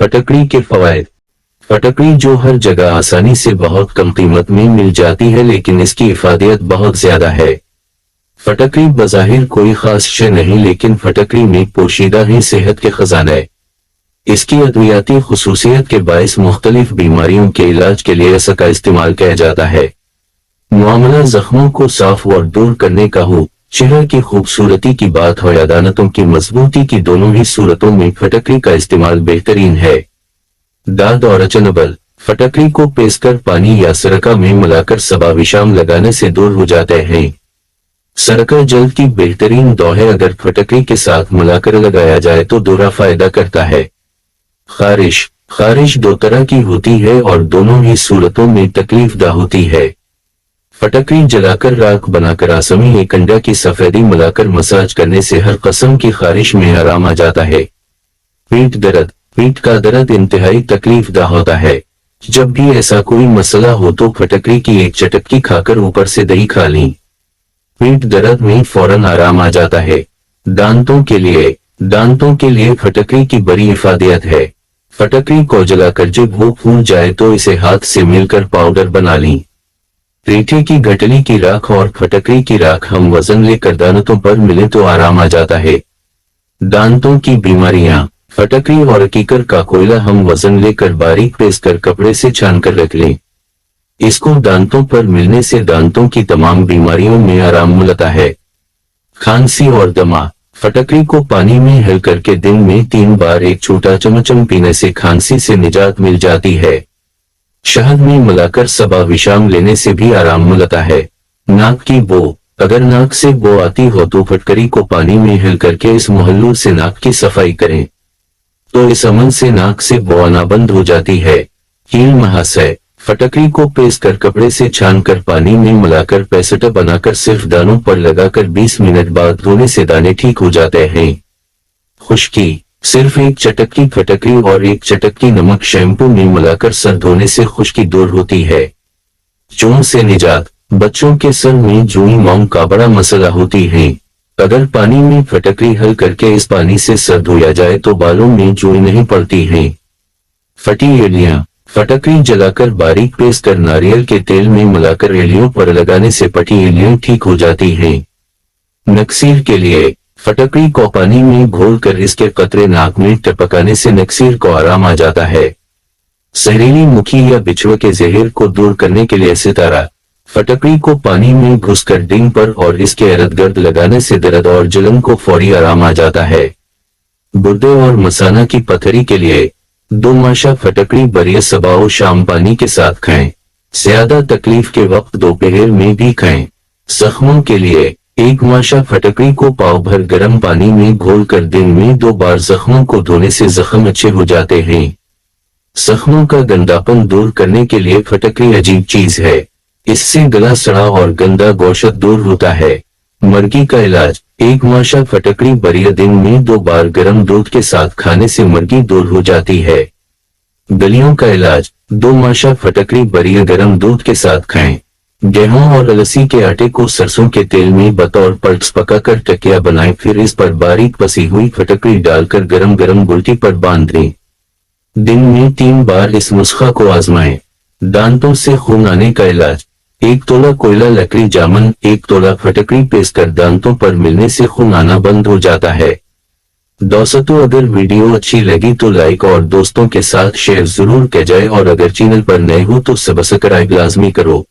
फटकड़ी के फवायद। फटकड़ी जो हर जगह आसानी से बहुत कम कीमत में मिल जाती है, लेकिन इसकी इफादियत बहुत ज्यादा है। फटकड़ी बज़ाहिर कोई खास शय नहीं, लेकिन फटकड़ी में पोशीदा ही सेहत के खजाने। इसकी अद्वियाती खुसूसियत के बायस मुख्तलिफ बीमारियों के इलाज के लिए इसका इस्तेमाल किया जाता है। मामला जख्मों को साफ और दूर करने का हो, चेहरे की खूबसूरती की बात हो या दांतों की मजबूती की, दोनों ही सूरतों में फटकड़ी का इस्तेमाल बेहतरीन है। दाद और अचनबल। फटकड़ी को पेसकर पानी या सरका में मिलाकर सबाविशाम लगाने से दूर हो जाते हैं। सरका जल्द की बेहतरीन दवा है, अगर फटकड़ी के साथ मिलाकर लगाया जाए तो दोहरा फायदा करता है। खारिश। खारिश दो तरह की होती है और दोनों ही सूरतों में तकलीफदा होती है। फटकड़ी जलाकर राख बनाकर आसमी एक अंडा की सफेदी मिलाकर मसाज करने से हर किस्म की खारिश में आराम आ जाता है। पेट दर्द। पेट का दर्द इंतहाई तकलीफदा होता है। जब भी ऐसा कोई मसला हो तो फटकड़ी की एक चटकी खाकर ऊपर से दही खा लें। पेट दर्द में फौरन आराम आ जाता है। दांतों के लिए फटकड़ी की बड़ी इफादियत है। फटकड़ी को जलाकर जब वो फूल जाए तो इसे हाथ से मिलकर पाउडर बना लें। रीठे की गठली की राख और फटकड़ी की राख हम वजन लेकर दांतों पर मिले तो आराम आ जाता है। दांतों की बीमारियां। फटकड़ी और कीकर का कोयला हम वजन लेकर बारीक पेस्ट कर कपड़े से छान कर रख लें। इसको दांतों पर मिलने से दांतों की तमाम बीमारियों में आराम मिलता है। खांसी और दमा। फटकड़ी को पानी में हिल करके दिन में 3 बार एक छोटा चमचम पीने से खांसी से निजात मिल जाती है। शहद में मिलाकर सबाविशाम लेने से भी आराम मिलता है। नाक की बो। अगर नाक से बो आती हो तो फटकड़ी को पानी में हिल करके इस मोहल्लू से नाक की सफाई करें, तो इस अमल से नाक से बो आना बंद हो जाती है। कील महाशय। फटकड़ी को पेस्ट कर कपड़े से छान कर पानी में मिलाकर पेस्ट बनाकर सिर्फ दानों पर लगाकर 20 मिनट बाद धोने से दाने ठीक हो जाते हैं। खुश्की। सिर्फ एक चटकी फटकड़ी और एक चटकी नमक शैम्पू में मिलाकर सर धोने से खुश्की दूर होती है। जूं से निजात। बच्चों के सर में जूई मांग का बड़ा मसला होती है। अगर पानी में फटकड़ी हल करके इस पानी से सर धोया जाए तो बालों में जूई नहीं पड़ती है। फटी एड़ियां। फटकड़ी जलाकर बारीक पेस्ट कर नारियल के तेल में मिलाकर एड़ियों पर लगाने से फटी एड़ियां ठीक हो जाती हैं। नक्सीर के लिए। फटकड़ी को पानी में घोलकर इसके कतरे नाक में टपकाने से नक्सीर को आराम आ जाता है। जहरीली मुखी या बिछुए के जहर को दूर करने के लिए सितारा। फटकड़ी को पानी में घुसकर डिंग पर और इसके इर्द गिर्द लगाने से दर्द और जलन को फौरी आराम आ जाता है। गुर्दे और मसाना की पथरी के लिए 2 माशा फटकड़ी बरिया सबाओ शाम पानी के साथ खाएं। ज्यादा तकलीफ के वक्त दोपहर में भी खाएं। जख्मों के लिए 1 माशा फटकड़ी को पाव भर गर्म पानी में घोलकर दिन में 2 बार जख्मों को धोने से जख्म अच्छे हो जाते हैं। जख्मों का गंदापन दूर करने के लिए फटकड़ी अजीब चीज है। इससे गला सड़ा और गंदा गोश्त दूर होता है। मर्गी का इलाज। 1 माशा फटकड़ी बरिया दिन में 2 बार गर्म दूध के साथ खाने से मर्गी दूर हो जाती है। गलियों का इलाज। 2 माशा फटकड़ी बरिया गर्म दूध के साथ खाएं। गेहूं और अलसी के आटे को सरसों के तेल में बतौर पल्स पकाकर टकिया बनाएं, फिर इस पर बारीक पसी हुई फटकड़ी डालकर गरम गरम गुलटी पर बांध दें। दिन में 3 बार इस नुस्खा को आजमाएं। दांतों से खून आने का इलाज। 1 तोला कोयला लकड़ी जामन 1 तोला फटकड़ी पेस्ट कर दांतों पर मिलने से खून आना बंद हो जाता है। दोस्तों, अगर वीडियो अच्छी लगी तो लाइक और दोस्तों के साथ शेयर जरूर किया जाए और अगर चैनल पर नए हो तो सब्सक्राइब लाजमी करो।